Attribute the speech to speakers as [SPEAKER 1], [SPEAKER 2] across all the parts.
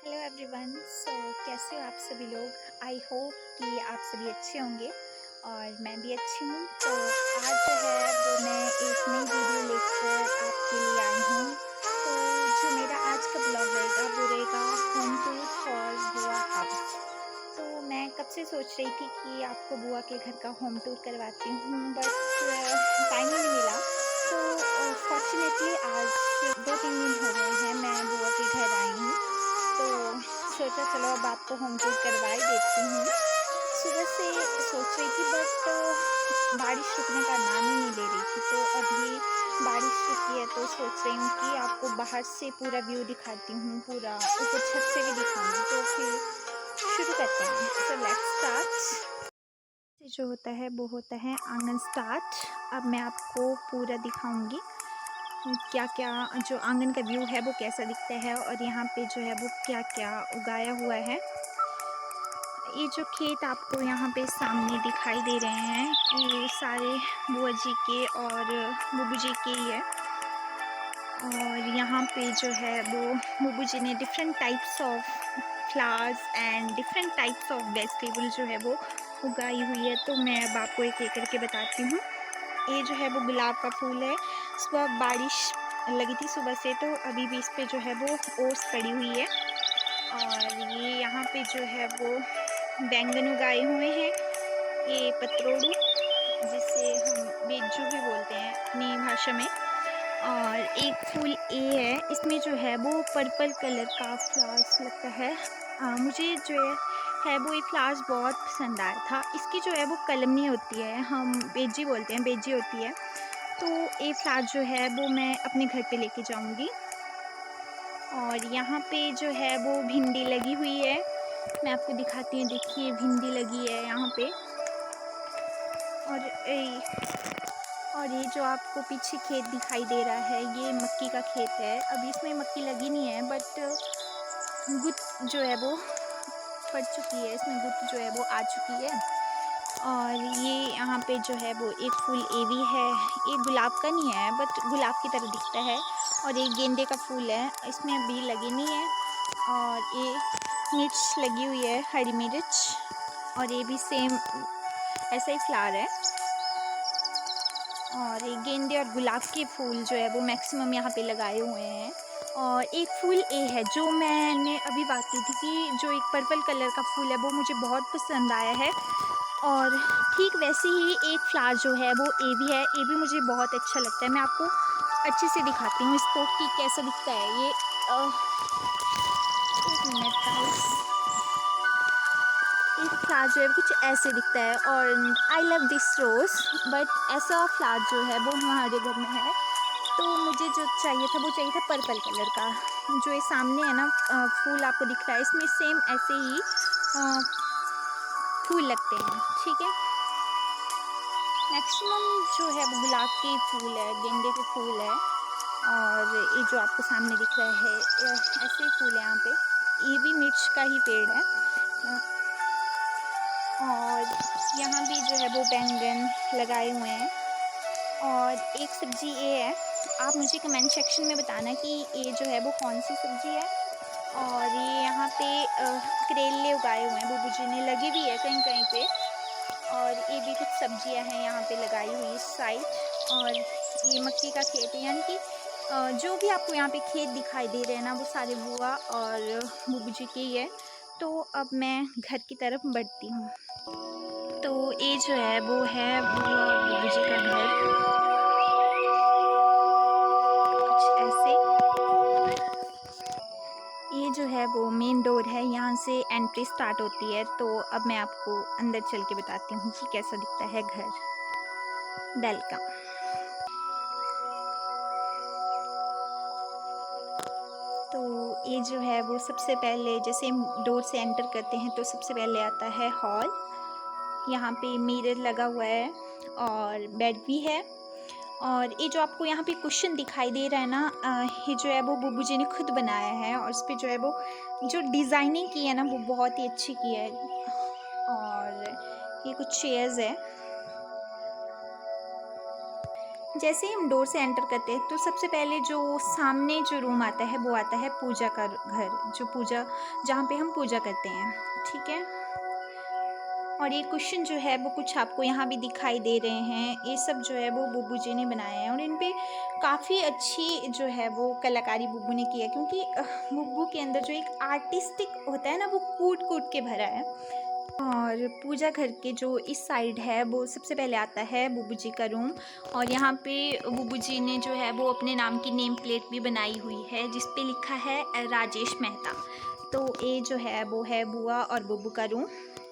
[SPEAKER 1] Hello everyone. कैसे हो आप सभी लोग। आई होप कि आप सभी अच्छे होंगे और मैं भी अच्छी हूँ। तो आज जो है वो मैं एक नई वीडियो लेकर आपके लिए आई हूँ। तो जो मेरा आज का ब्लॉग रहेगा वो रहेगा होम टूर फॉर बुआ हाउस। तो मैं कब से सोच रही थी कि आपको बुआ के घर का होम टूर करवाती हूँ, बट टाइम ही नहीं मिला। तो फॉर्चुनेटली आज 2-3 दिन हो गए हैं मैं बुआ के घर आई हूँ। तो सोचा चलो अब आपको होम टूर करवा ही देती हूँ। सुबह से सोच रही थी बट बारिश रुकने का नाम ही नहीं ले रही थी। तो अभी बारिश रुकी है तो सोच रही हूँ कि आपको बाहर से पूरा व्यू दिखाती हूँ, पूरा ऊपर छत से भी दिखाऊंगी। तो फिर शुरू करते हैं। So let's start. जो होता है वो होता है आंगन स्टार्ट। अब मैं आपको पूरा दिखाऊंगी क्या क्या जो आंगन का व्यू है वो कैसा दिखता है और यहाँ पे जो है वो क्या क्या उगाया हुआ है। ये जो खेत आपको यहाँ पे सामने दिखाई दे रहे हैं ये सारे बुआ जी के और बुबू जी के ही है। और यहाँ पे जो है वो बुबू जी ने different types of flowers and different types of vegetable जो है वो उगाई हुई है। तो मैं अब आपको एक एक करके बताती हूँ। ये जो है वो गुलाब का फूल है। सुबह बारिश लगी थी सुबह से, तो अभी भी इस पे जो है वो ओस पड़ी हुई है। और ये यहाँ पे जो है वो बैंगन उगाए हुए हैं। ये पतरोड़ू जिसे हम बेज्जू भी बोलते हैं अपनी भाषा में। और एक फूल ए है, इसमें जो है वो पर्पल कलर का फ्लावर्स लगता है। मुझे जो है वो ये फ्लावर्स बहुत पसंद आया था। इसकी जो है वो कलमनी होती है, हम बेजी बोलते हैं, बेजी होती है। तो ये फ्लावर जो है वो मैं अपने घर पे लेके जाऊंगी। और यहाँ पे जो है वो भिंडी लगी हुई है, मैं आपको दिखाती हूँ। देखिए भिंडी लगी है यहाँ पे। और ये जो आपको पीछे खेत दिखाई दे रहा है ये मक्की का खेत है। अभी इसमें मक्की लगी नहीं है बट गुत्त जो है वो पड़ चुकी है, इसमें गुत्त जो है वो आ चुकी है। और ये यहाँ पे जो है वो एक फूल एवी है। ये गुलाब का नहीं है बट गुलाब की तरह दिखता है। और ये गेंदे का फूल है, इसमें अभी लगी नहीं है। और ये मिर्च लगी हुई है, हरी मिर्च। और ये भी सेम ऐसा ही फ्लावर है। और ये गेंदे और गुलाब के फूल जो है वो मैक्सिमम यहाँ पे लगाए हुए हैं। और एक फूल ए है जो मैंने अभी बात की थी कि जो एक पर्पल कलर का फूल है वो मुझे बहुत पसंद आया है। और ठीक वैसे ही एक फ्लावर जो है वो ए भी है, ये भी मुझे बहुत अच्छा लगता है। मैं आपको अच्छे से दिखाती हूँ इसको कि कैसा दिखता है ये। एक मिनट गाइस। एक फ्लावर जो है कुछ ऐसे दिखता है। और I love this rose, but ऐसा फ्लावर जो है वो हमारे घर में है। तो मुझे जो चाहिए था वो चाहिए था पर्पल कलर का। जो ये सामने है ना फूल आपको दिख रहा है, इसमें सेम ऐसे ही फूल लगते हैं, ठीक है। मैक्सिमम जो है वो गुलाब के फूल है, गेंदे के फूल है। और ये जो आपको सामने दिख रहा है ऐसे ही फूल है यहाँ पे। ये भी मिर्च का ही पेड़ है। और यहाँ भी जो है वो बैंगन लगाए हुए हैं। और एक सब्जी ये है, आप मुझे कमेंट सेक्शन में बताना कि ये जो है वो कौन सी सब्जी है। और ये यहाँ पे करेले उगाए हुए हैं, बुबू जी ने लगी भी है कहीं कहीं पे। और ये भी कुछ सब्जियां हैं यहाँ पे लगाई हुई इस साइड। और ये मक्की का खेत है, यानी कि जो भी आपको यहाँ पे खेत दिखाई दे रहे हैं ना वो सारे बुआ और बुबू जी के ही है। तो अब मैं घर की तरफ बढ़ती हूँ। तो ये जो है वो है बुआ और बुबू जी का घर, कुछ ऐसे। ये जो है वो मेन डोर है, यहाँ से एंट्री स्टार्ट होती है। तो अब मैं आपको अंदर चल के बताती हूँ कि कैसा दिखता है घर। वेलकम। तो ये जो है वो सबसे पहले जैसे हम डोर से एंटर करते हैं तो सबसे पहले आता है हॉल। यहाँ पे मिरर लगा हुआ है और बेड भी है। और ये जो आपको यहाँ पे कुशन दिखाई दे रहा है ना, ये जो है वो बुबू जी ने खुद बनाया है। और इस पर जो है वो जो डिज़ाइनिंग की है ना वो बहुत ही अच्छी की है। और ये कुछ चेयर्स है। जैसे ही हम डोर से एंटर करते हैं तो सबसे पहले जो सामने जो रूम आता है वो आता है पूजा का घर, जो पूजा जहाँ पे हम पूजा करते हैं, ठीक है। और ये क्वेश्चन जो है वो कुछ आपको यहाँ भी दिखाई दे रहे हैं, ये सब जो है वो बुब्बू जी ने बनाया है और इन पे काफ़ी अच्छी जो है वो कलाकारी बुब्बू ने की है, क्योंकि बुब्बू के अंदर जो एक आर्टिस्टिक होता है ना वो कूट कूट के भरा है। और पूजा घर के जो इस साइड है वो सबसे पहले आता है बुब्बू जी का रूम, और यहाँ पे बुब्बू जी ने जो है वो अपने नाम की नेम प्लेट भी बनाई हुई है जिस पे लिखा है राजेश मेहता। तो ये जो है वो है बुआ और बुब्बू का रूम।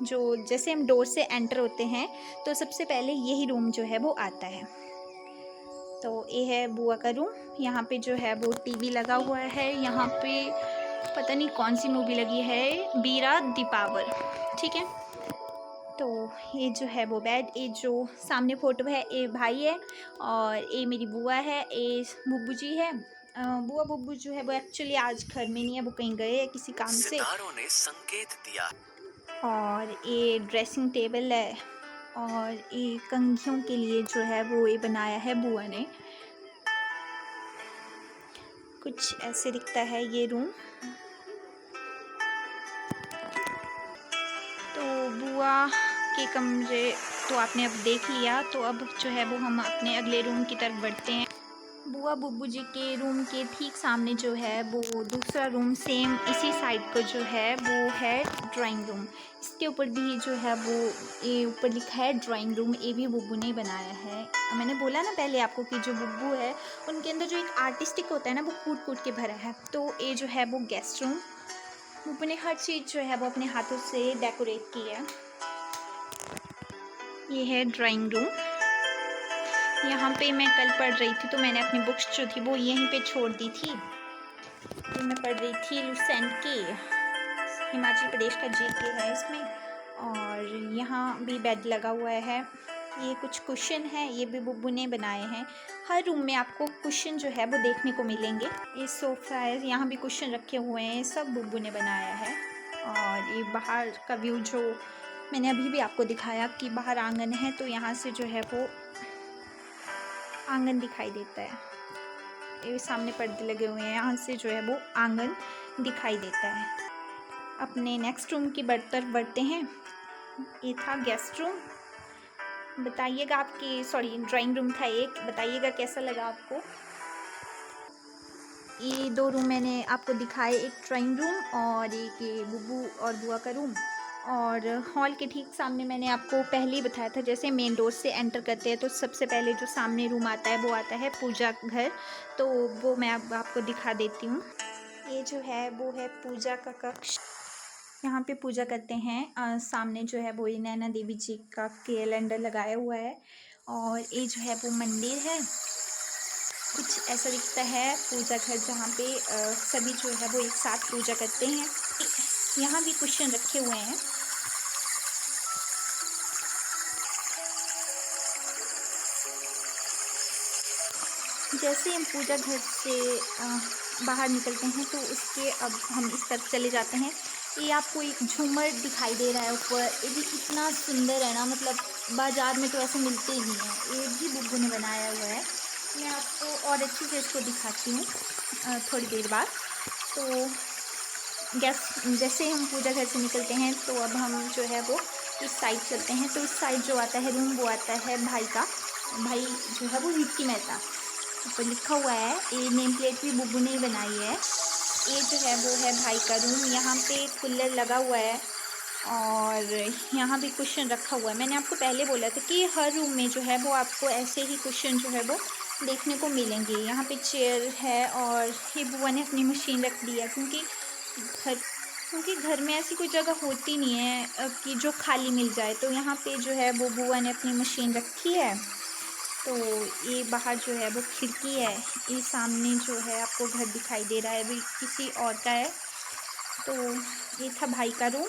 [SPEAKER 1] जो जैसे हम डोर से एंटर होते हैं तो सबसे पहले यही रूम जो है वो आता है। तो ये है बुआ का रूम। यहाँ पे जो है वो टीवी लगा हुआ है, यहाँ पे पता नहीं कौन सी मूवी लगी है, बीरा दीपावर, ठीक है। तो ये जो है वो बेड, ये जो सामने फ़ोटो है ये भाई है और ये मेरी बुआ है, ये बुब्बू जी है। बुआ बुब्बू जो है वो एक्चुअली आज घर में नहीं है, वो कहीं गए हैं किसी काम से।
[SPEAKER 2] सितारों ने संकेत दिया।
[SPEAKER 1] और ये ड्रेसिंग टेबल है और ये कंघियों के लिए जो है वो ये बनाया है बुआ ने। कुछ ऐसे दिखता है ये रूम। तो बुआ के कमरे तो आपने अब देख लिया, तो अब जो है वो हम अपने अगले रूम की तरफ बढ़ते हैं। बुआ बुब्बू जी के रूम के ठीक सामने जो है वो दूसरा रूम सेम इसी साइड को जो है वो है ड्राइंग रूम। इसके ऊपर भी जो है वो ये ऊपर लिखा है ड्राइंग रूम, ये भी बुब्बू ने ही बनाया है। मैंने बोला ना पहले आपको कि जो बुब्बू है उनके अंदर जो एक आर्टिस्टिक होता है ना वो कूट कूट के भरा है। तो ये जो है वो गेस्ट रूम, बुब्बू ने हर चीज़ जो है वो अपने हाथों से डेकोरेट की है। ये है ड्राइंग रूम। यहाँ पे मैं कल पढ़ रही थी तो मैंने अपनी बुक्स जो थी वो यहीं पे छोड़ दी थी। तो मैं पढ़ रही थी लुसेंट की, हिमाचल प्रदेश का जीके है इसमें। और यहाँ भी बेड लगा हुआ है, ये कुछ कुशन है, ये भी बुब्बू ने बनाए हैं। हर रूम में आपको कुशन जो है वो देखने को मिलेंगे। ये सोफ़ा है, यहाँ भी कुशन रखे हुए हैं, सब बुब्बू ने बनाया है। और ये बाहर का व्यू जो मैंने अभी भी आपको दिखाया कि बाहर आंगन है, तो यहाँ से जो है वो आंगन दिखाई देता है। ये सामने पर्दे लगे हुए हैं, यहाँ से जो है वो आंगन दिखाई देता है। अपने नेक्स्ट रूम की तरफ बढ़ते हैं। ये था गेस्ट रूम। बताइएगा आपकी, सॉरी ड्राइंग रूम था एक, बताइएगा कैसा लगा आपको। ये दो रूम मैंने आपको दिखाए, एक ड्राइंग रूम और एक ये बुब्बू और बुआ का रूम। और हॉल के ठीक सामने मैंने आपको पहले ही बताया था, जैसे मेन डोर से एंटर करते हैं तो सबसे पहले जो सामने रूम आता है वो आता है पूजा घर। तो वो मैं अब आपको दिखा देती हूँ। ये जो है वो है पूजा का कक्ष, यहाँ पे पूजा करते हैं। सामने जो है वो नैना देवी जी का कैलेंडर लगाया हुआ है। और ये जो है वो मंदिर है, कुछ ऐसा दिखता है पूजा घर जहाँ पे सभी जो है वो एक साथ पूजा करते हैं। यहाँ भी क्वेश्चन रखे हुए हैं। जैसे हम पूजा घर से बाहर निकलते हैं तो उसके अब हम इस तरफ चले जाते हैं। ये आपको एक झूमर दिखाई दे रहा है ऊपर, ये भी कितना सुंदर है ना, मतलब बाज़ार में तो ऐसे मिलते ही नहीं है, ये भी बुब्बू ने बनाया हुआ है। मैं आपको और अच्छे से इसको दिखाती हूँ थोड़ी देर बाद। तो जैसे हम पूजा घर से निकलते हैं तो अब हम जो है वो इस साइड चलते हैं। तो इस साइड जो आता है रूम वो आता है भाई का, भाई जो है वो विक्की मेहता ऊपर लिखा हुआ है। ये नेम प्लेट भी बुब्बू ने ही बनाई है। ये जो है वो है भाई का रूम, यहाँ पे कूलर लगा हुआ है और यहाँ भी कुशन रखा हुआ है। मैंने आपको पहले बोला था कि हर रूम में जो है वो आपको ऐसे ही कुशन जो है वो देखने को मिलेंगे। यहाँ पे चेयर है और ये बुआ ने अपनी मशीन रख दी है, क्योंकि घर में ऐसी कोई जगह होती नहीं है कि जो खाली मिल जाए। तो यहाँ पे जो है वो बुआ ने अपनी मशीन रखी है। तो ये बाहर जो है वो खिड़की है, ये सामने जो है आपको घर दिखाई दे रहा है भी किसी और का है। तो ये था भाई का रूम।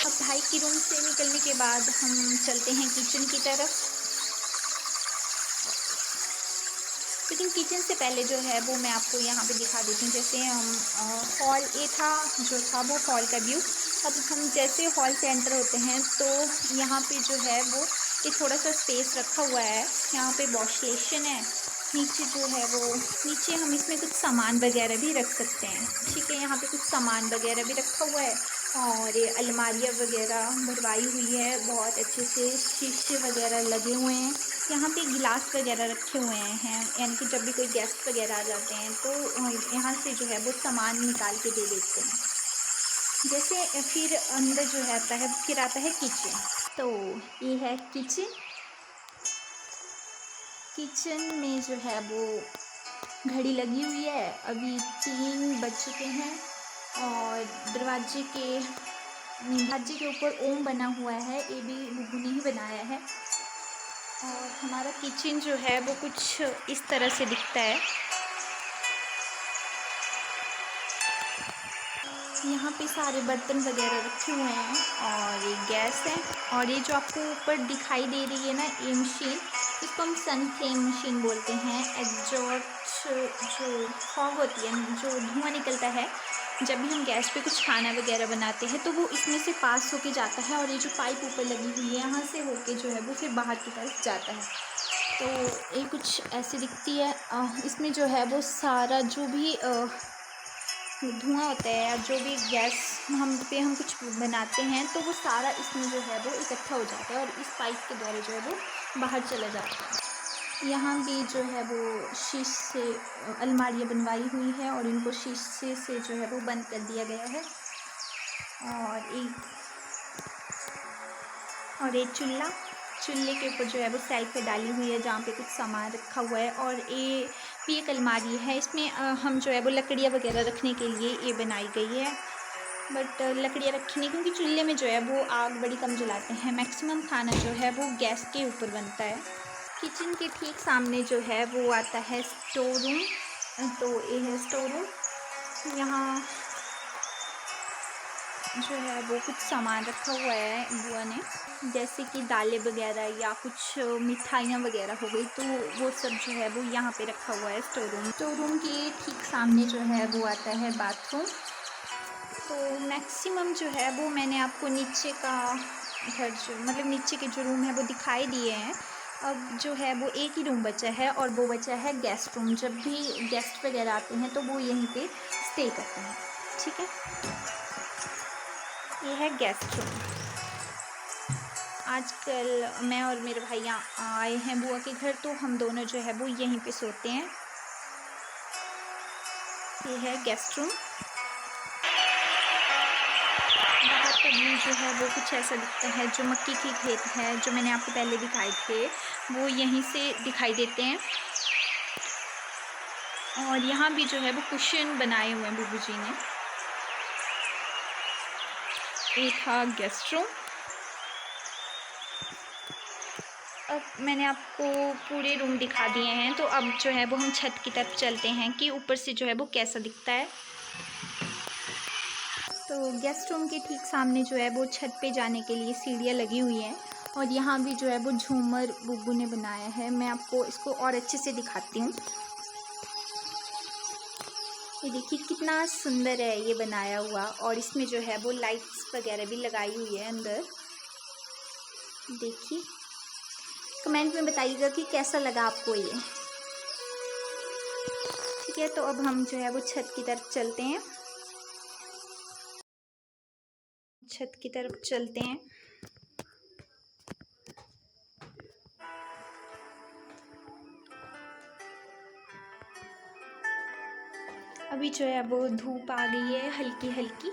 [SPEAKER 1] अब भाई की रूम से निकलने के बाद हम चलते हैं किचन की तरफ, क्योंकि लेकिन किचन से पहले जो है वो मैं आपको यहाँ पे दिखा देती हूँ। जैसे हम हॉल ए था, जो था वो हॉल का व्यू। अब हम जैसे हॉल से एंटर होते हैं तो यहाँ पे जो है वो एक थोड़ा सा स्पेस रखा हुआ है। यहाँ पे वॉश बेसिन है, नीचे जो है वो नीचे हम इसमें कुछ सामान वगैरह भी रख सकते हैं। ठीक है, यहाँ पे कुछ सामान वगैरह भी रखा हुआ है और ये अलमारियाँ वगैरह भरवाई हुई है बहुत अच्छे से, शीशे वगैरह लगे हुए हैं। यहाँ पे गिलास वगैरह रखे हुए हैं, यानी कि जब भी कोई गेस्ट वगैरह आ जाते हैं तो यहाँ से जो है वो सामान निकाल के दे देते हैं। जैसे फिर अंदर जो है आता है, फिर आता है किचन। तो ये है किचन। किचन में जो है वो घड़ी लगी हुई है, अभी 3 बज चुके हैं और दरवाजे के ऊपर ओम बना हुआ है, ये भी बुब्बू ने ही बनाया है। और हमारा किचन जो है वो कुछ इस तरह से दिखता है। यहाँ पे सारे बर्तन वगैरह रखे हुए हैं और ये गैस है। और ये जो आपको ऊपर दिखाई दे रही है ना, ये मशीन, इसको हम सन फ्लेम मशीन बोलते हैं। एग्जॉस्ट जो फॉग होती है, जो धुआं निकलता है जब भी हम गैस पे कुछ खाना वगैरह बनाते हैं, तो वो इसमें से पास होके जाता है और ये जो पाइप ऊपर लगी हुई है यहाँ से होके जो है वो फिर बाहर की तरफ जाता है। तो ये कुछ ऐसी दिखती है। इसमें जो है वो सारा जो भी धुआं होता है या जो भी गैस हम कुछ बनाते हैं तो वो सारा इसमें जो है वो इकट्ठा हो जाता है और इस पाइप के द्वारा जो है वो बाहर चला जाता है। यहाँ भी जो है वो शीशे अलमारियाँ बनवाई हुई है और इनको शीशे से जो है वो बंद कर दिया गया है। और एक चूल्हे के ऊपर जो है वो सेल्फ डाली हुई है जहाँ पे कुछ सामान रखा हुआ है। और ये भी एक अलमारी है, इसमें हम जो है वो लकड़ियाँ वगैरह रखने के लिए ये बनाई गई है। बट लकड़ियाँ रखी नहीं, क्योंकि चूल्हे में जो है वो आग बड़ी कम जलाते हैं, मैक्सिमम खाना जो है वो गैस के ऊपर बनता है। किचन के ठीक सामने जो है वो आता है स्टोर रूम। तो ये है स्टोर रूम। यहाँ जो है वो कुछ सामान रखा हुआ है बुआ ने, जैसे कि दालें वगैरह या कुछ मिठाइयाँ वगैरह हो गई, तो वो सब जो है वो यहाँ पे रखा हुआ है स्टोर रूम के ठीक सामने जो है वो आता है बाथरूम। तो मैक्सिमम जो है वो मैंने आपको नीचे का घर जो मतलब नीचे के जो रूम है वो दिखाई दिए हैं। अब जो है वो एक ही रूम बचा है और वो बचा है गेस्ट रूम। जब भी गेस्ट वगैरह आते हैं तो वो यहीं पे स्टे करते हैं। ठीक है, ये है गेस्ट रूम। आजकल मैं और मेरे भैया आए हैं बुआ के घर, तो हम दोनों जो है वो यहीं पे सोते हैं। ये है गेस्ट रूम। बाहर का व्यू जो है वो कुछ ऐसा दिखता है। जो मक्की की खेत है जो मैंने आपको पहले दिखाए थे वो यहीं से दिखाई देते हैं। और यहाँ भी जो है वो कुशन बनाए हुए हैं बुब्बू जी ने। ये था गेस्ट रूम। अब मैंने आपको पूरे रूम दिखा दिए हैं, तो अब जो है वो हम छत की तरफ चलते हैं कि ऊपर से जो है वो कैसा दिखता है। तो गेस्ट रूम के ठीक सामने जो है वो छत पे जाने के लिए सीढ़ियाँ लगी हुई हैं और यहाँ भी जो है वो झूमर बुब्बू ने बनाया है। मैं आपको इसको और अच्छे से दिखाती हूँ। ये देखिए कितना सुंदर है ये बनाया हुआ, और इसमें जो है वो लाइट्स वगैरह भी लगाई हुई है अंदर। देखिए, कमेंट में बताइएगा कि कैसा लगा आपको ये। ठीक है, तो अब हम जो है वो छत की तरफ चलते हैं। छत की तरफ चलते हैं। अभी जो है वो धूप आ गई है हल्की हल्की।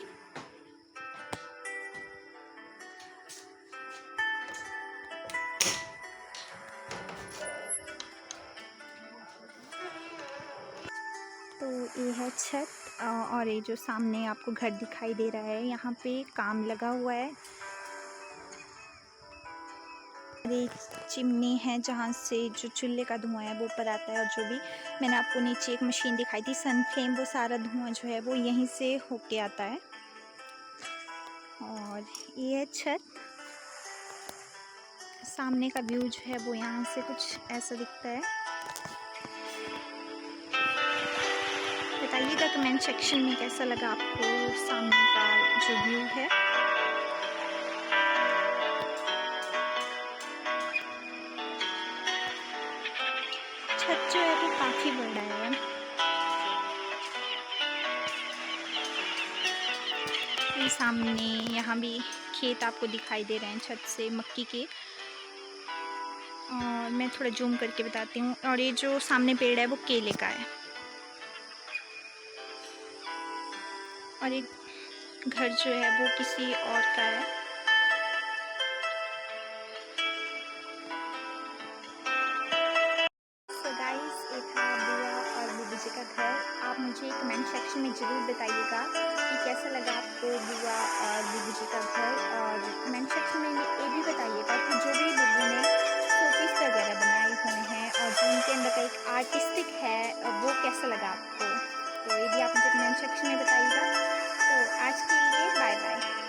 [SPEAKER 1] तो ये है छत और ये जो सामने आपको घर दिखाई दे रहा है, यहाँ पे काम लगा हुआ है। ये चिमनी है जहाँ से जो चूल्हे का धुआं है वो ऊपर आता है, और जो भी मैंने आपको नीचे एक मशीन दिखाई थी सन फ्लेम, वो सारा धुआं जो है वो यहीं से होके आता है। और ये है छत। सामने का व्यू जो है वो यहाँ से कुछ ऐसा दिखता है। बताइएगा कमेंट सेक्शन में कैसा लगा आपको सामने का जो व्यू है। छत जो है वो काफ़ी बड़ा है। ये सामने यहाँ भी खेत आपको दिखाई दे रहे हैं छत से मक्की के। और मैं थोड़ा जूम करके बताती हूँ। और ये जो सामने पेड़ है वो केले का है। और एक घर जो है वो किसी और का है। सो गाइस, ये था बुआ और बीबी जी का घर। आप मुझे कमेंट सेक्शन में ज़रूर बताइएगा कि कैसा लगा आपको बुआ और बीबी जी का घर। और कमेंट सेक्शन में ये भी बताइएगा कि जो भी बुब्बू ने शोपीस वगैरह बनाए हुए हैं और जो उनके अंदर का एक आर्टिस्टिक है वो कैसा लगा आपको। तो ये भी आप मुझे कमेंट सेक्शन में बताइएगा। तो आज के लिए बाय बाय।